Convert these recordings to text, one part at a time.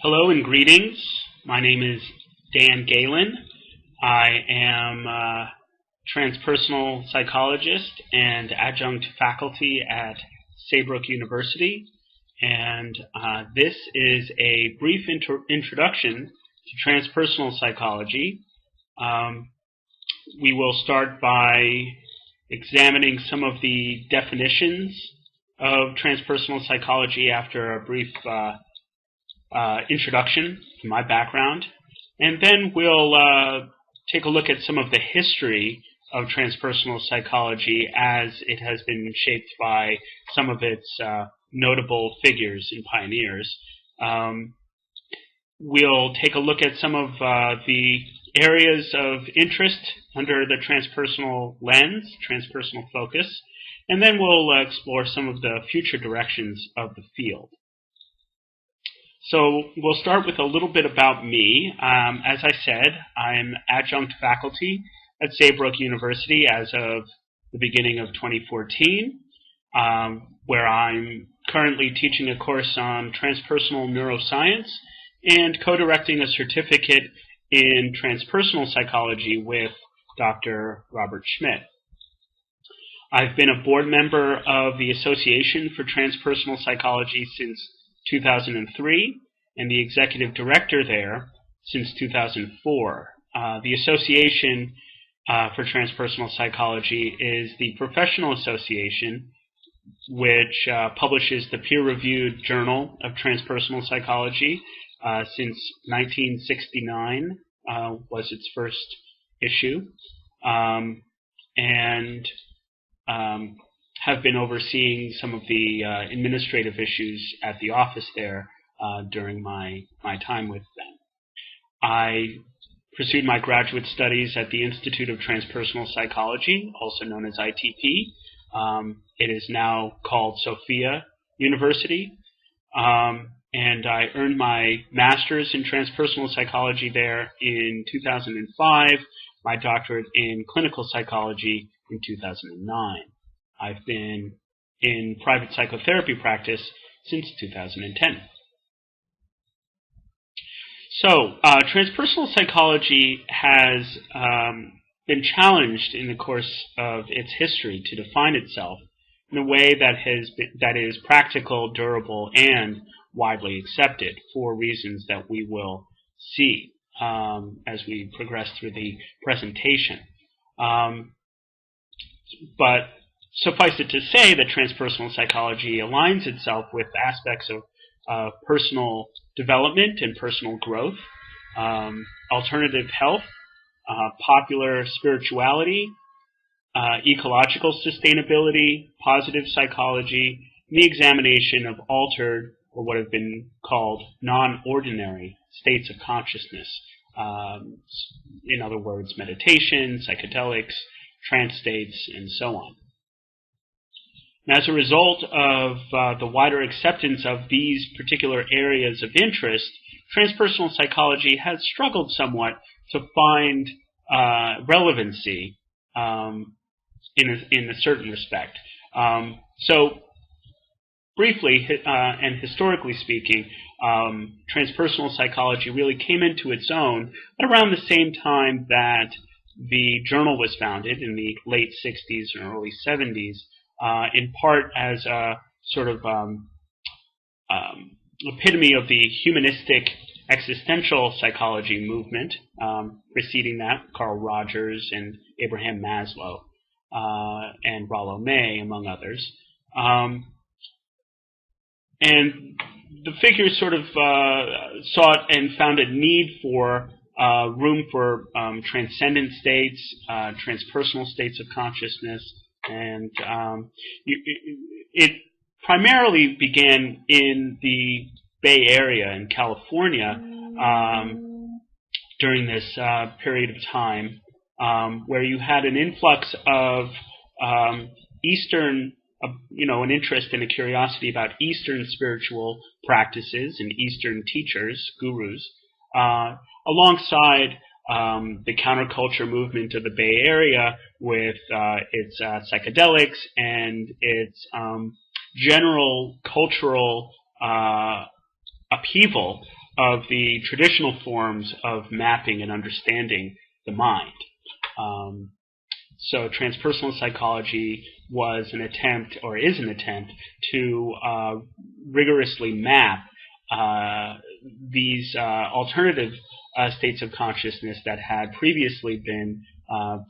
Hello and greetings. My name is Dan Gaylinn. I am a transpersonal psychologist and adjunct faculty at Saybrook University. And this is a brief introduction to transpersonal psychology. We will start by examining some of the definitions of transpersonal psychology after a brief introduction to my background, and then we'll take a look at some of the history of transpersonal psychology as it has been shaped by some of its notable figures and pioneers. We'll take a look at some of the areas of interest under the transpersonal lens, transpersonal focus, and then we'll explore some of the future directions of the field. So we'll start with a little bit about me. As I said, I'm adjunct faculty at Saybrook University as of the beginning of 2014, where I'm currently teaching a course on transpersonal neuroscience and co-directing a certificate in transpersonal psychology with Dr. Robert Schmidt. I've been a board member of the Association for Transpersonal Psychology since 2003, and the executive director there since 2004. The Association for Transpersonal Psychology is the professional association which publishes the peer-reviewed Journal of Transpersonal Psychology. Since 1969 was its first issue, and have been overseeing some of the administrative issues at the office there during my time with them. I pursued my graduate studies at the Institute of Transpersonal Psychology, also known as ITP. It is now called Sophia University, and I earned my master's in transpersonal psychology there in 2005, my doctorate in clinical psychology in 2009. I've been in private psychotherapy practice since 2010. So, transpersonal psychology has been challenged in the course of its history to define itself in a way that is practical, durable, and widely accepted for reasons that we will see as we progress through the presentation. But suffice it to say that transpersonal psychology aligns itself with aspects of personal development and personal growth, alternative health, popular spirituality, ecological sustainability, positive psychology, and the examination of altered, or what have been called non-ordinary states of consciousness. In other words, meditation, psychedelics, trance states, and so on. And as a result of the wider acceptance of these particular areas of interest, transpersonal psychology has struggled somewhat to find relevancy in a certain respect. So, briefly and historically speaking, transpersonal psychology really came into its own at around the same time that the journal was founded in the late 60s and early 70s, in part as a sort of epitome of the humanistic existential psychology movement. Preceding that, Carl Rogers and Abraham Maslow and Rollo May, among others. And the figures sort of sought and found a need for room for transcendent states, transpersonal states of consciousness, and it primarily began in the Bay Area in California during this period of time, where you had an influx of Eastern, an interest and a curiosity about Eastern spiritual practices and Eastern teachers, gurus, alongside the counterculture movement of the Bay Area with its psychedelics and its general cultural upheaval of the traditional forms of mapping and understanding the mind. So transpersonal psychology was an attempt, or is an attempt, to rigorously map these alternative states of consciousness that had previously been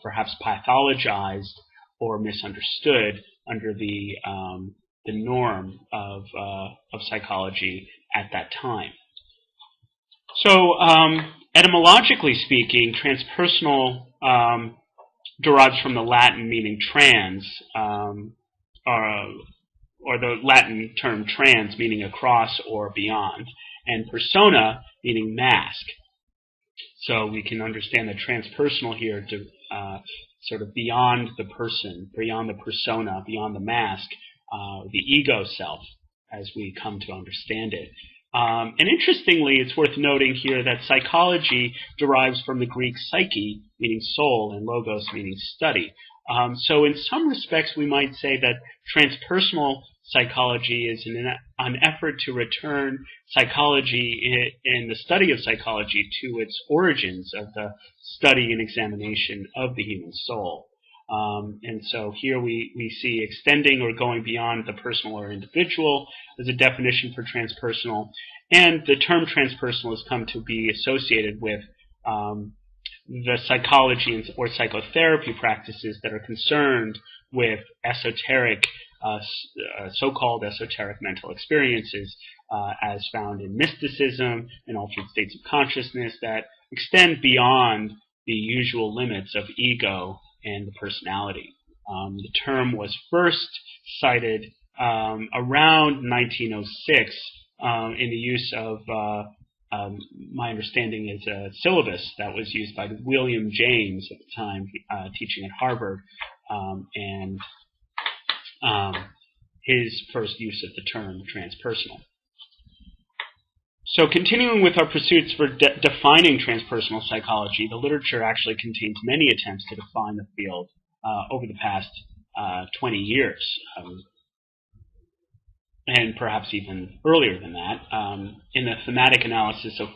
perhaps pathologized or misunderstood under the norm of psychology at that time. So, etymologically speaking, transpersonal derives from the Latin meaning trans, or the Latin term trans meaning across or beyond, and persona meaning mask. So we can understand that transpersonal here to sort of beyond the person, beyond the persona, beyond the mask, the ego self, as we come to understand it. And interestingly, it's worth noting here that psychology derives from the Greek psyche, meaning soul, and logos, meaning study. So in some respects, we might say that transpersonal psychology is an effort to return psychology in the study of psychology to its origins of the study and examination of the human soul. And so here we see extending or going beyond the personal or individual as a definition for transpersonal. And the term transpersonal has come to be associated with the psychology or psychotherapy practices that are concerned with esoteric, so-called esoteric mental experiences as found in mysticism and altered states of consciousness that extend beyond the usual limits of ego and the personality. The term was first cited around 1906 in the use of, my understanding is a syllabus that was used by William James at the time, teaching at Harvard, and his first use of the term transpersonal. So continuing with our pursuits for defining transpersonal psychology, the literature actually contains many attempts to define the field over the past 20 years, and perhaps even earlier than that. In the thematic analysis of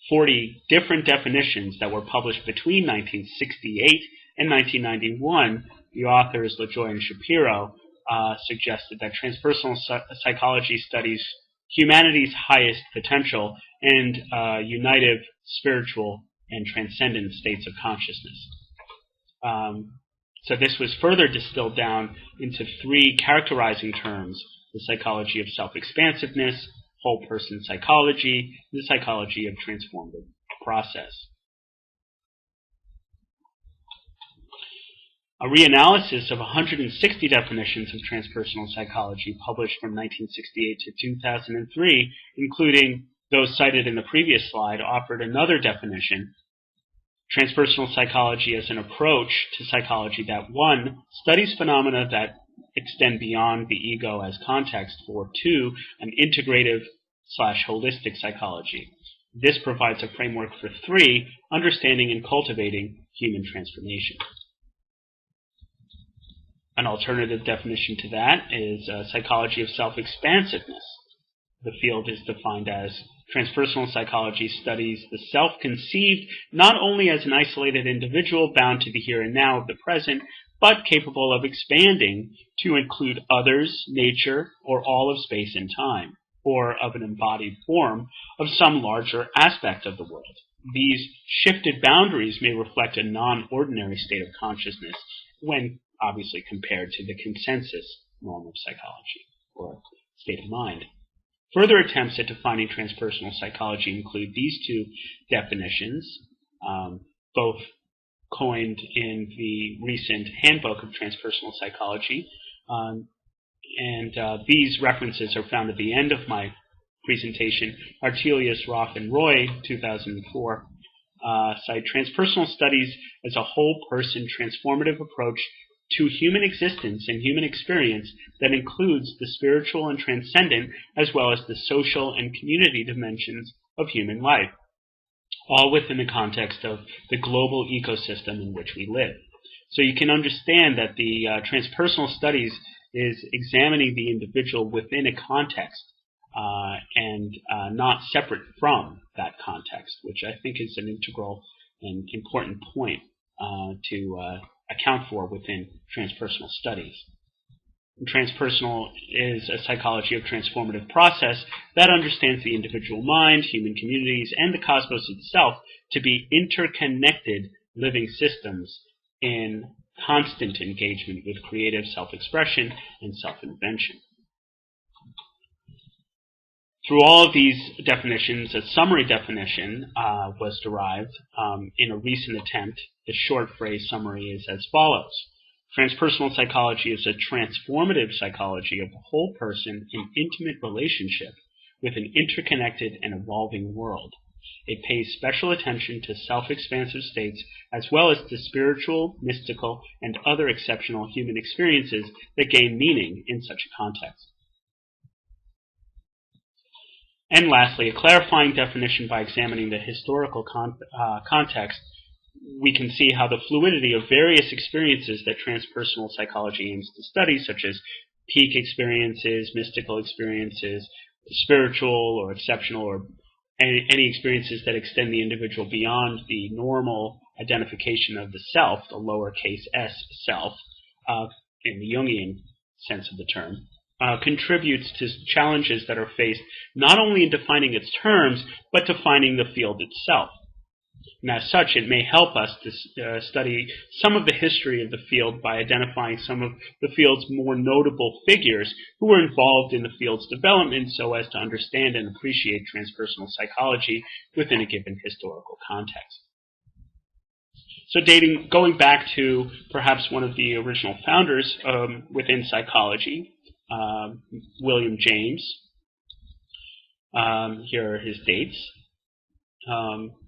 40 different definitions that were published between 1968 and 1991, the authors LaJoy and Shapiro suggested that transpersonal psychology studies humanity's highest potential and unitive spiritual and transcendent states of consciousness. So this was further distilled down into three characterizing terms: the psychology of self-expansiveness, whole person psychology, and the psychology of transformative process. A reanalysis of 160 definitions of transpersonal psychology published from 1968 to 2003, including those cited in the previous slide, offered another definition: transpersonal psychology as an approach to psychology that, 1, studies phenomena that extend beyond the ego as context, or 2, an integrative/holistic psychology. This provides a framework for 3, understanding and cultivating human transformation. An alternative definition to that is psychology of self-expansiveness. The field is defined as transpersonal psychology studies the self conceived not only as an isolated individual bound to the here and now of the present, but capable of expanding to include others, nature, or all of space and time, or of an embodied form of some larger aspect of the world. These shifted boundaries may reflect a non-ordinary state of consciousness when obviously compared to the consensus norm of psychology, or state of mind. Further attempts at defining transpersonal psychology include these two definitions, both coined in the recent Handbook of Transpersonal Psychology, and these references are found at the end of my presentation. Artelius, Roth, and Roy, 2004, cite transpersonal studies as a whole-person transformative approach to human existence and human experience that includes the spiritual and transcendent as well as the social and community dimensions of human life, all within the context of the global ecosystem in which we live. So you can understand that the transpersonal studies is examining the individual within a context and not separate from that context, which I think is an integral and important point to account for within transpersonal studies. Transpersonal is a psychology of transformative process that understands the individual mind, human communities, and the cosmos itself to be interconnected living systems in constant engagement with creative self-expression and self-invention. Through all of these definitions, a summary definition was derived in a recent attempt. The short phrase summary is as follows. Transpersonal psychology is a transformative psychology of the whole person in intimate relationship with an interconnected and evolving world. It pays special attention to self-expansive states as well as to spiritual, mystical, and other exceptional human experiences that gain meaning in such a context. And lastly, a clarifying definition by examining the historical context, we can see how the fluidity of various experiences that transpersonal psychology aims to study, such as peak experiences, mystical experiences, spiritual or exceptional, or any experiences that extend the individual beyond the normal identification of the self, the lowercase s self, in the Jungian sense of the term, contributes to challenges that are faced not only in defining its terms, but defining the field itself. And as such, it may help us to study some of the history of the field by identifying some of the field's more notable figures who were involved in the field's development so as to understand and appreciate transpersonal psychology within a given historical context. So going back to perhaps one of the original founders within psychology, William James, here are his dates.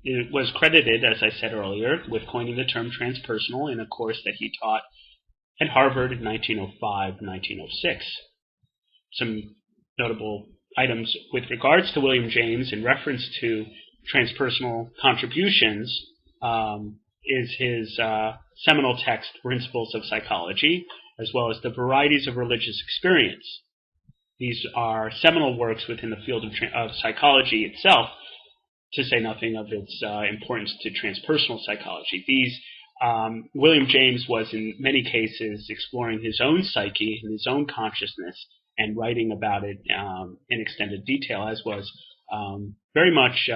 It was credited, as I said earlier, with coining the term transpersonal in a course that he taught at Harvard in 1905-1906. Some notable items with regards to William James in reference to transpersonal contributions is his seminal text, Principles of Psychology, as well as the Varieties of Religious Experience. These are seminal works within the field of psychology itself, to say nothing of its importance to transpersonal psychology. These, William James was in many cases exploring his own psyche and his own consciousness and writing about it in extended detail, as was very much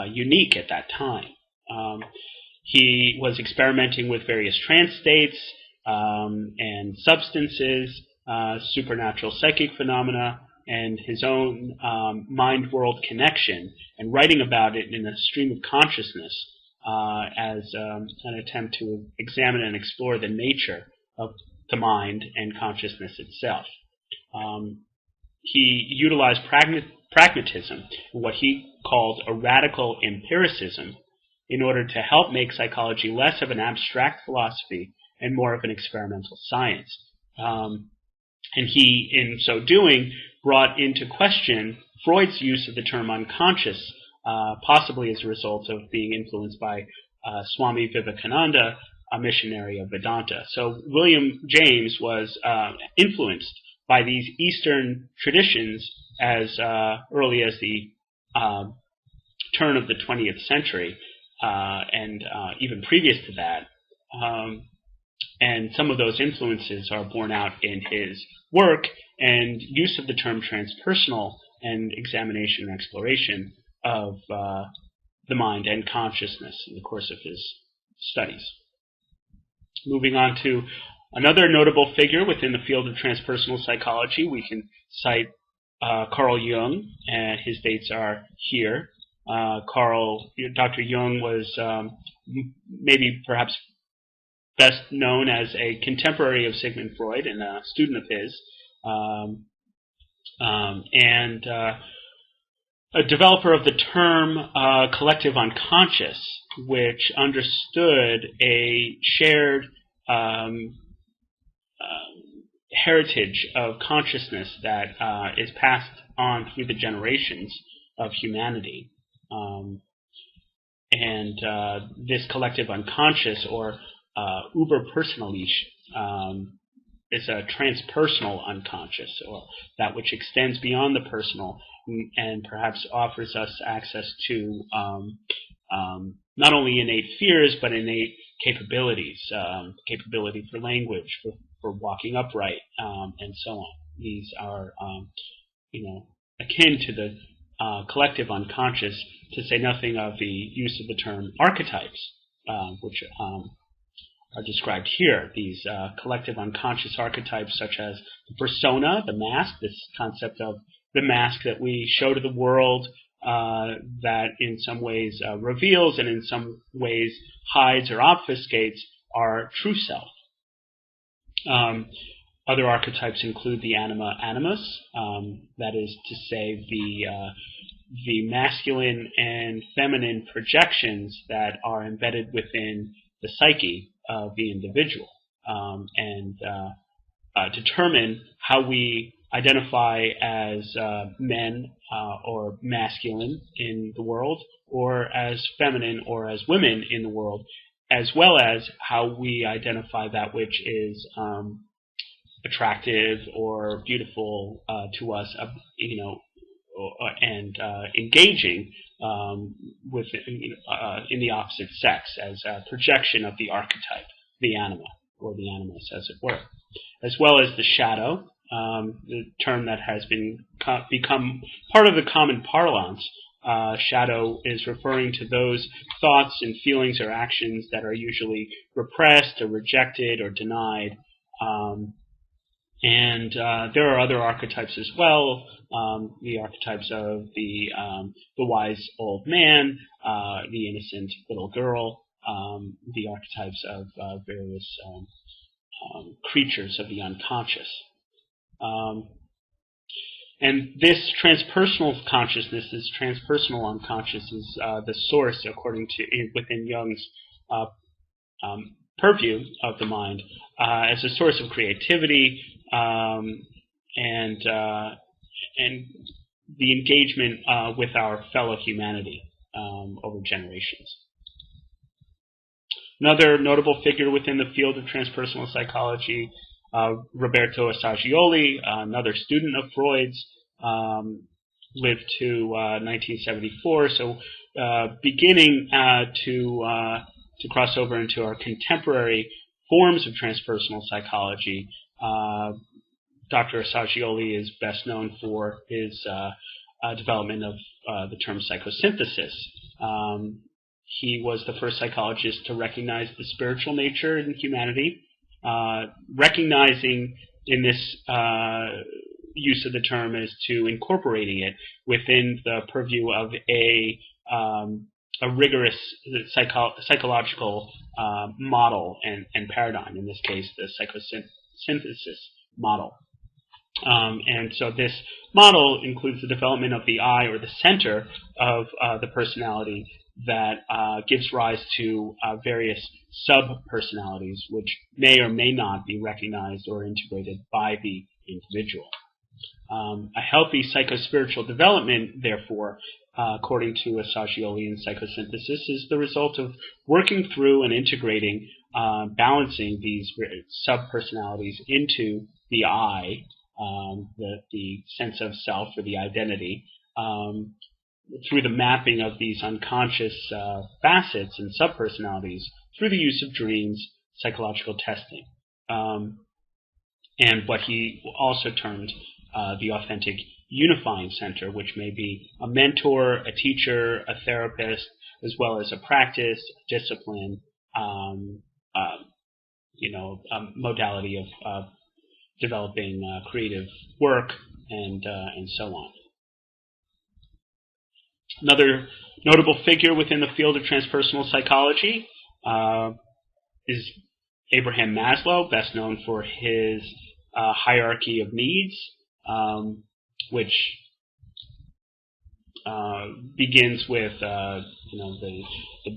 unique at that time. He was experimenting with various trance states and substances, supernatural psychic phenomena, and his own mind-world connection, and writing about it in a stream of consciousness as an attempt to examine and explore the nature of the mind and consciousness itself. He utilized pragmatism, what he called a radical empiricism, in order to help make psychology less of an abstract philosophy and more of an experimental science. And he, in so doing, brought into question Freud's use of the term unconscious, possibly as a result of being influenced by Swami Vivekananda, a missionary of Vedanta. So William James was influenced by these Eastern traditions as early as the turn of the 20th century, and even previous to that. And some of those influences are borne out in his work and use of the term transpersonal and examination and exploration of the mind and consciousness in the course of his studies. Moving on to another notable figure within the field of transpersonal psychology, we can cite Carl Jung, and his dates are here. Dr. Jung was maybe perhaps best known as a contemporary of Sigmund Freud and a student of his, and a developer of the term collective unconscious, which understood a shared heritage of consciousness that is passed on through the generations of humanity. And this collective unconscious, or Überpersonlich, is a transpersonal unconscious, or that which extends beyond the personal and perhaps offers us access to not only innate fears but innate capabilities, capability for language, for walking upright, and so on. These are, akin to the collective unconscious, to say nothing of the use of the term archetypes, which are described here. These collective unconscious archetypes, such as the persona, the mask, this concept of the mask that we show to the world, that in some ways reveals and in some ways hides or obfuscates our true self. Other archetypes include the anima animus, that is to say the masculine and feminine projections that are embedded within the psyche of the individual, and determine how we identify as men or masculine in the world, or as feminine or as women in the world, as well as how we identify that which is attractive or beautiful to us, and engaging with in the opposite sex, as a projection of the archetype, the anima, or the animus, as it were, as well as the shadow, the term that has become part of the common parlance. Shadow is referring to those thoughts and feelings or actions that are usually repressed or rejected or denied. And there are other archetypes as well, the archetypes of the wise old man, the innocent little girl, the archetypes of various creatures of the unconscious. And this transpersonal consciousness, this transpersonal unconscious, is the source, according to within Jung's purview of the mind, as a source of creativity, and the engagement with our fellow humanity over generations. Another notable figure within the field of transpersonal psychology, Roberto Assagioli, another student of Freud's, lived to 1974. So, beginning to cross over into our contemporary forms of transpersonal psychology, Dr. Assagioli is best known for his development of the term psychosynthesis. He was the first psychologist to recognize the spiritual nature in humanity, recognizing in this use of the term as to incorporating it within the purview of a rigorous psychological model and paradigm, in this case the psychosynthesis model. And so this model includes the development of the I, or the center of the personality, that gives rise to various sub-personalities which may or may not be recognized or integrated by the individual. A healthy psychospiritual development, therefore, according to Assagioli in psychosynthesis, is the result of working through and integrating, balancing these sub-personalities into the I, the sense of self or the identity, through the mapping of these unconscious facets and sub-personalities through the use of dreams, psychological testing, and what he also termed the authentic unifying center, which may be a mentor, a teacher, a therapist, as well as a practice, a discipline, a modality of developing creative work, and so on. Another notable figure within the field of transpersonal psychology is Abraham Maslow, best known for his hierarchy of needs, which begins with the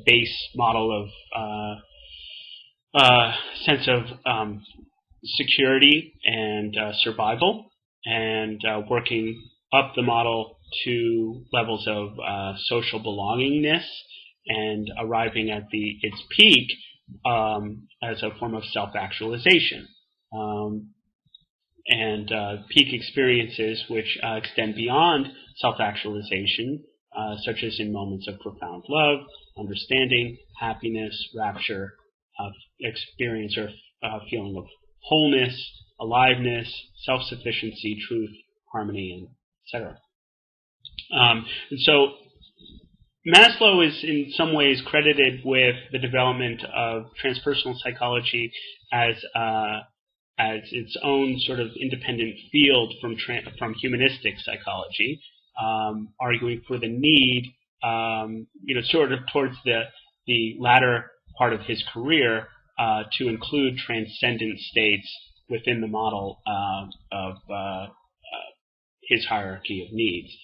base model of sense of security and survival, and working up the model to levels of social belongingness, and arriving at its peak as a form of self-actualization. and peak experiences which extend beyond self-actualization, such as in moments of profound love, understanding, happiness, rapture, experience or feeling of wholeness, aliveness, self-sufficiency, truth, harmony, and etc. And so Maslow is in some ways credited with the development of transpersonal psychology as its own sort of independent field from humanistic psychology, arguing for the need, sort of towards the latter part of his career, to include transcendent states within the model of his hierarchy of needs,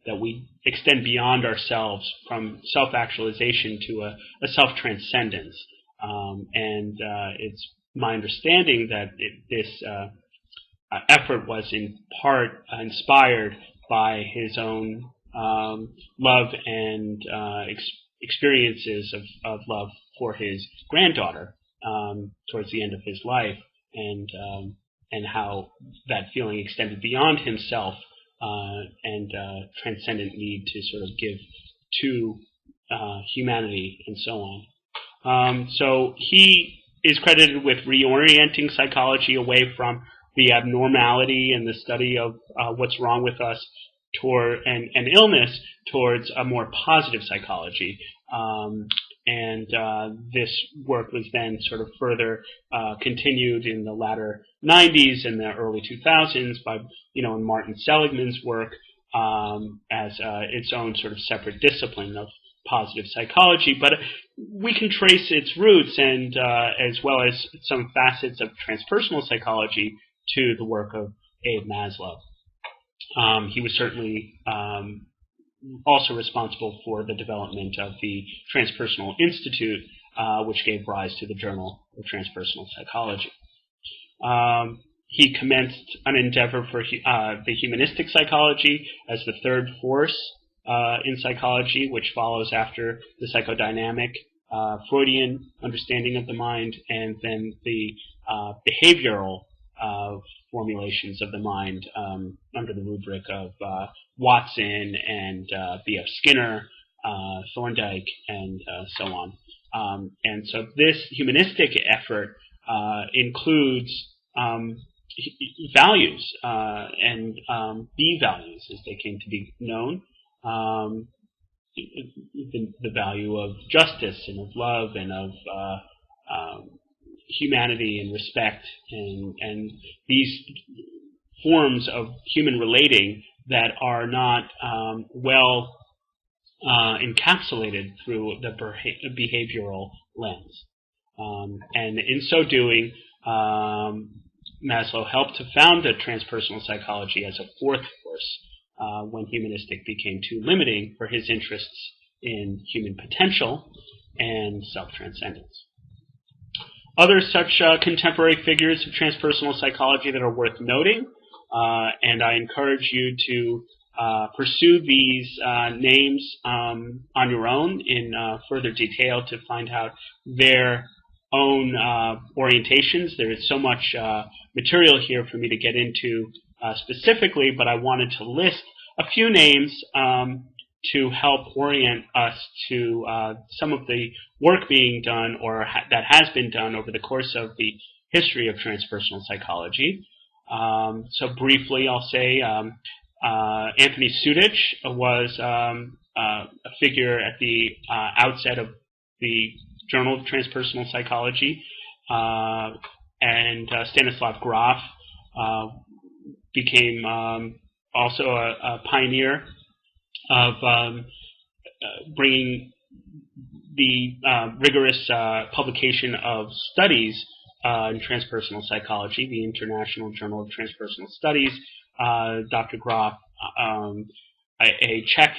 that we extend beyond ourselves from self-actualization to a self-transcendence. And it's my understanding that this effort was in part inspired by his own love and experiences of love for his granddaughter towards the end of his life, and how that feeling extended beyond himself, and transcendent need to sort of give to humanity and so on. So he is credited with reorienting psychology away from the abnormality and the study of what's wrong with us toward and illness towards a more positive psychology. And this work was then sort of further continued in the latter 90s and the early 2000s by, in Martin Seligman's work as its own sort of separate discipline of positive psychology. But we can trace its roots, and as well as some facets of transpersonal psychology, to the work of Abe Maslow. He was certainly also responsible for the development of the Transpersonal Institute, which gave rise to the Journal of Transpersonal Psychology. He commenced an endeavor for the humanistic psychology as the third force in psychology, which follows after the psychodynamic Freudian understanding of the mind, and then the behavioral formulations of the mind under the rubric of Watson and B.F. Skinner, Thorndike, and so on. And so this humanistic effort includes values and B-values, as they came to be known, the value of justice and of love and of humanity and respect, and these forms of human relating that are not well encapsulated through the behavioral lens. And in so doing, Maslow helped to found a transpersonal psychology as a fourth force when humanistic became too limiting for his interests in human potential and self-transcendence. Other such contemporary figures of transpersonal psychology that are worth noting, and I encourage you to pursue these names on your own in further detail to find out their own orientations. There is so much material here for me to get into specifically, but I wanted to list a few names to help orient us to some of the work being done or that has been done over the course of the history of transpersonal psychology. So briefly, I'll say Anthony Sudich was a figure at the outset of the Journal of Transpersonal Psychology, and Stanislav Grof became also a pioneer of bringing the rigorous publication of studies in transpersonal psychology, the International Journal of Transpersonal Studies. Dr. Grof, a Czech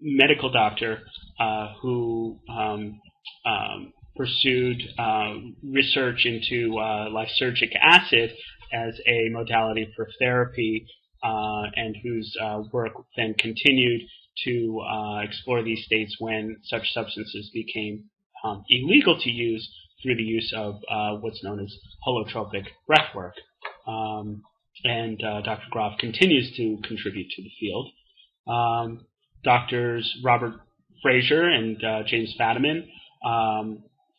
medical doctor who pursued research into lysergic acid as a modality for therapy, and whose work then continued to explore these states when such substances became illegal to use through the use of what's known as holotropic breathwork. And Dr. Groff continues to contribute to the field. Doctors Robert Fraser and James Fadiman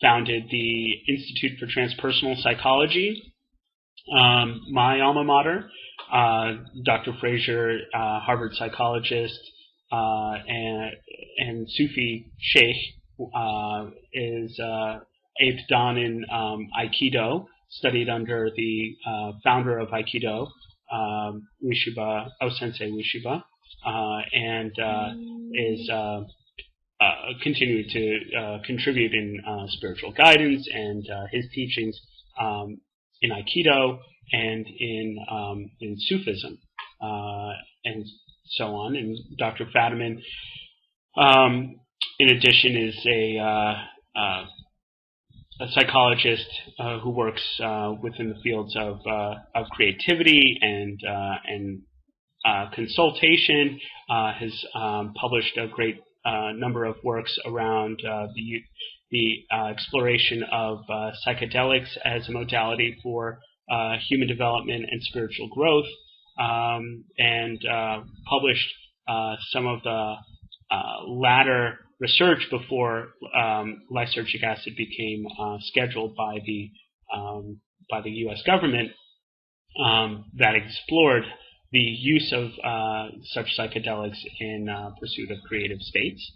founded the Institute for Transpersonal Psychology, my alma mater. Dr. Fraser, Harvard psychologist and Sufi sheikh, is Abe Dan in Aikido, studied under the founder of Aikido, Ueshiba, Sensei Ueshiba, and is continuing to contribute in spiritual guidance and his teachings in Aikido and in Sufism, and so on. And Dr. Fadiman, in addition, is a psychologist who works within the fields of creativity and consultation. Has published a great number of works around the exploration of psychedelics as a modality for human development and spiritual growth, and published some of the latter research before lysergic acid became scheduled by the U.S. government that explored the use of such psychedelics in pursuit of creative states.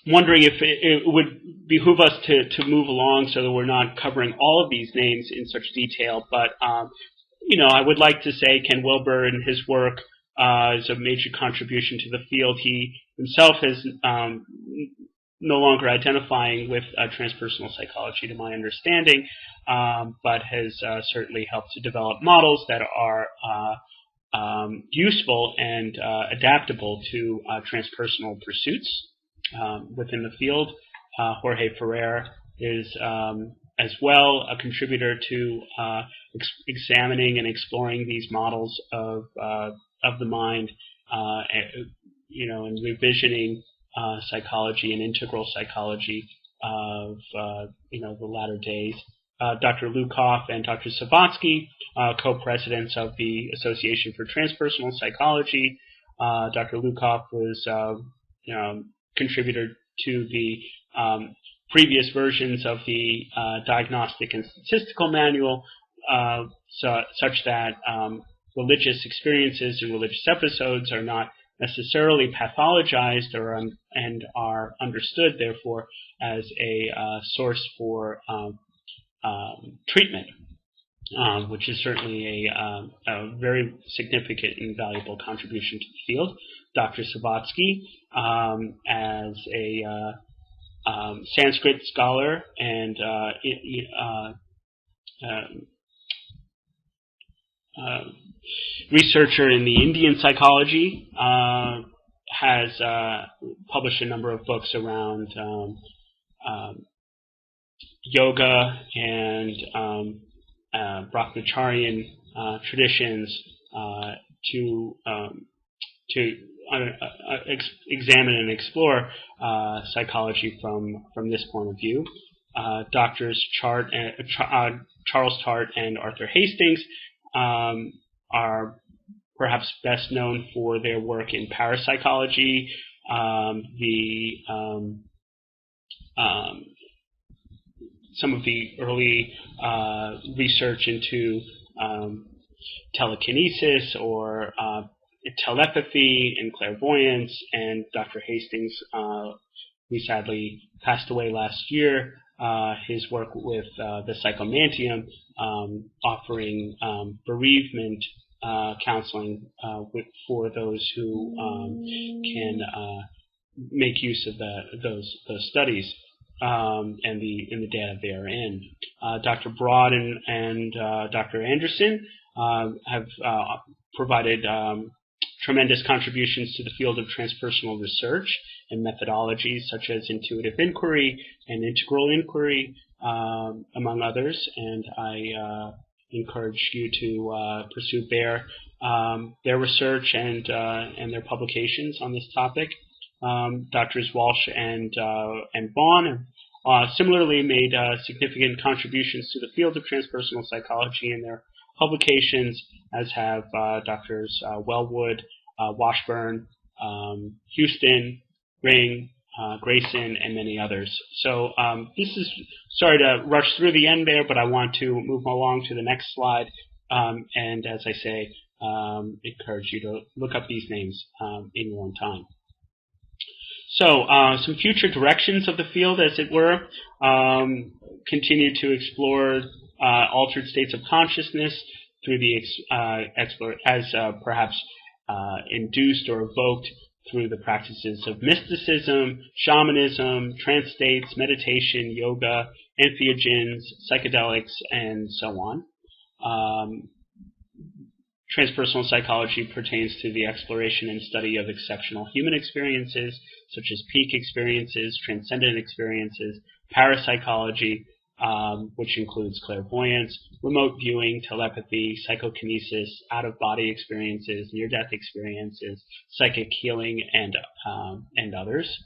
Wondering if it would behoove us to move along so that we're not covering all of these names in such detail, but I would like to say Ken Wilber and his work is a major contribution to the field. He himself is no longer identifying with transpersonal psychology, to my understanding, but has certainly helped to develop models that are useful and adaptable to transpersonal pursuits within the field. Jorge Ferrer is as well a contributor to examining and exploring these models of the mind, and revisioning psychology and integral psychology of the latter days. Dr. Lukoff and Dr. Sabatsky, co-presidents of the Association for Transpersonal Psychology. Dr. Lukoff was contributor to the previous versions of the Diagnostic and Statistical Manual, such that religious experiences and religious episodes are not necessarily pathologized and are understood, therefore, as a source for treatment, which is certainly a very significant and valuable contribution to the field. Dr. Sabatsky, as a Sanskrit scholar and researcher in the Indian psychology, has published a number of books around yoga and Brahmacharyan traditions to examine and explore psychology from this point of view. Doctors Charles Tart and Arthur Hastings are perhaps best known for their work in parapsychology, some of the early research into telekinesis or telepathy and clairvoyance, and Dr. Hastings, who sadly passed away last year, his work with the psychomantium, offering bereavement counseling for those who can make use of those studies and the data therein. Dr. Broad and Dr. Anderson have provided tremendous contributions to the field of transpersonal research and methodologies such as intuitive inquiry and integral inquiry, among others, and I encourage you to pursue their research and their publications on this topic. Doctors Walsh and Vaughn similarly made significant contributions to the field of transpersonal psychology in their publications, as have Doctors Wellwood, Washburn, Houston, Ring, Grayson, and many others. So this is, sorry to rush through the end there, but I want to move along to the next slide. And as I say, encourage you to look up these names in your own time. So some future directions of the field, as it were, continue to explore altered states of consciousness through the perhaps induced or evoked through the practices of mysticism, shamanism, trance states, meditation, yoga, entheogens, psychedelics, and so on. Transpersonal psychology pertains to the exploration and study of exceptional human experiences, such as peak experiences, transcendent experiences, parapsychology, which includes clairvoyance, remote viewing, telepathy, psychokinesis, out-of-body experiences, near-death experiences, psychic healing, and others.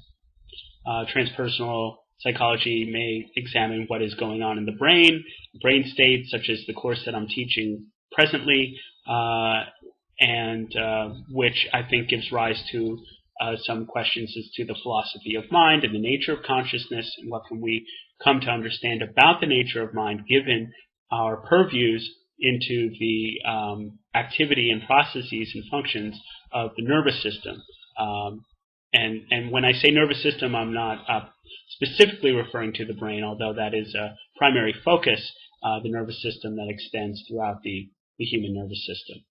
Transpersonal psychology may examine what is going on in the brain states, such as the course that I'm teaching presently, and which I think gives rise to some questions as to the philosophy of mind and the nature of consciousness, and what can we come to understand about the nature of mind given our purviews into the activity and processes and functions of the nervous system. And when I say nervous system, I'm not specifically referring to the brain, although that is a primary focus, the nervous system that extends throughout the human nervous system.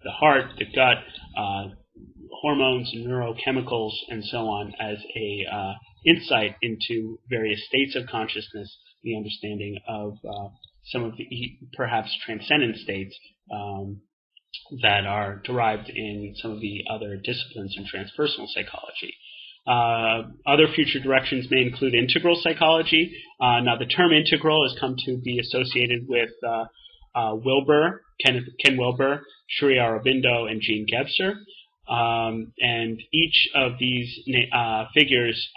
The heart, the gut, hormones, neurochemicals, and so on, as a insight into various states of consciousness, the understanding of some of the perhaps transcendent states that are derived in some of the other disciplines in transpersonal psychology. Other future directions may include integral psychology. Now, the term integral has come to be associated with Wilber, Ken Wilber, Sri Aurobindo, and Jean Gebser. And each of these figures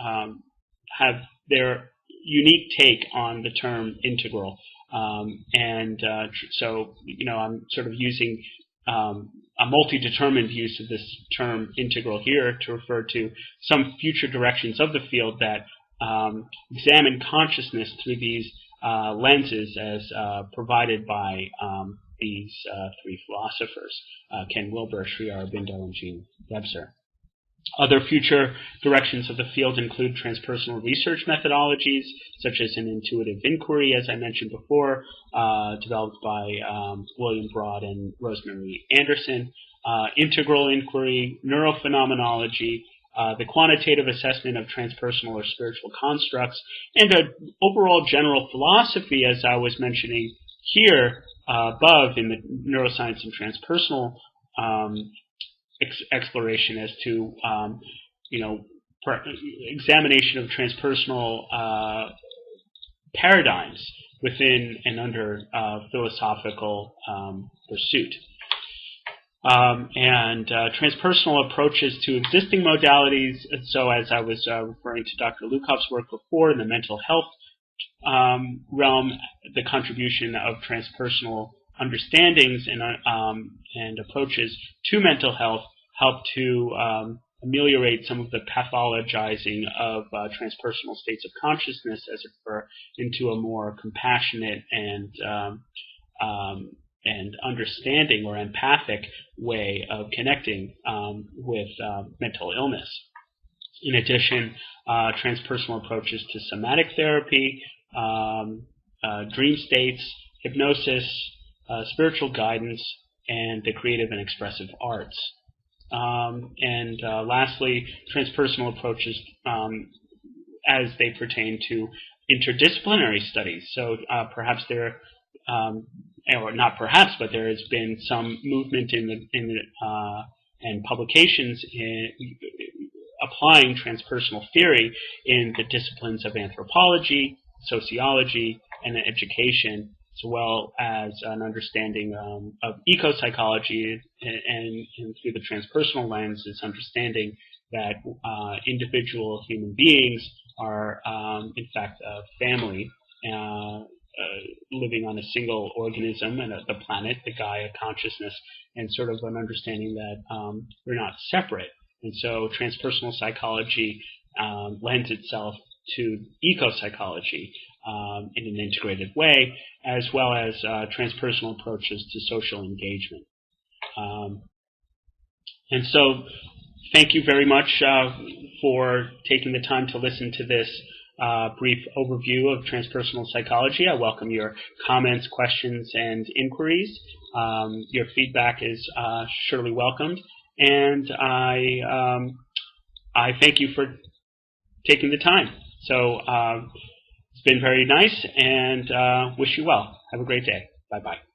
have their unique take on the term integral. So, I'm sort of using a multi-determined use of this term integral here to refer to some future directions of the field that examine consciousness through these lenses as provided by these three philosophers, Ken Wilber, Sri Aurobindo, and Jean Gebser. Other future directions of the field include transpersonal research methodologies, such as an intuitive inquiry, as I mentioned before, developed by William Broad and Rosemary Anderson, integral inquiry, neurophenomenology, the quantitative assessment of transpersonal or spiritual constructs, and an overall general philosophy, as I was mentioning here above in the neuroscience and transpersonal exploration as to examination of transpersonal paradigms within and under philosophical pursuit. Transpersonal approaches to existing modalities. So as I was referring to Dr. Lukoff's work before in the mental health realm, the contribution of transpersonal understandings and approaches to mental health help to ameliorate some of the pathologizing of transpersonal states of consciousness, as it were, into a more compassionate and understanding or empathic way of connecting with mental illness. In addition, transpersonal approaches to somatic therapy, dream states, hypnosis, spiritual guidance, and the creative and expressive arts. Lastly, transpersonal approaches as they pertain to interdisciplinary studies. So perhaps there, or not perhaps, but there has been some movement and publications in applying transpersonal theory in the disciplines of anthropology, sociology, and education, as well as an understanding of eco-psychology, and through the transpersonal lens is understanding that individual human beings are, in fact, a family living on a single organism and the planet, the Gaia consciousness, and sort of an understanding that we're not separate. And so transpersonal psychology lends itself to eco-psychology in an integrated way, as well as transpersonal approaches to social engagement. And so thank you very much for taking the time to listen to this brief overview of transpersonal psychology. I welcome your comments, questions, and inquiries. Your feedback is surely welcomed, and I thank you for taking the time. So it's been very nice, and wish you well. Have a great day. Bye-bye.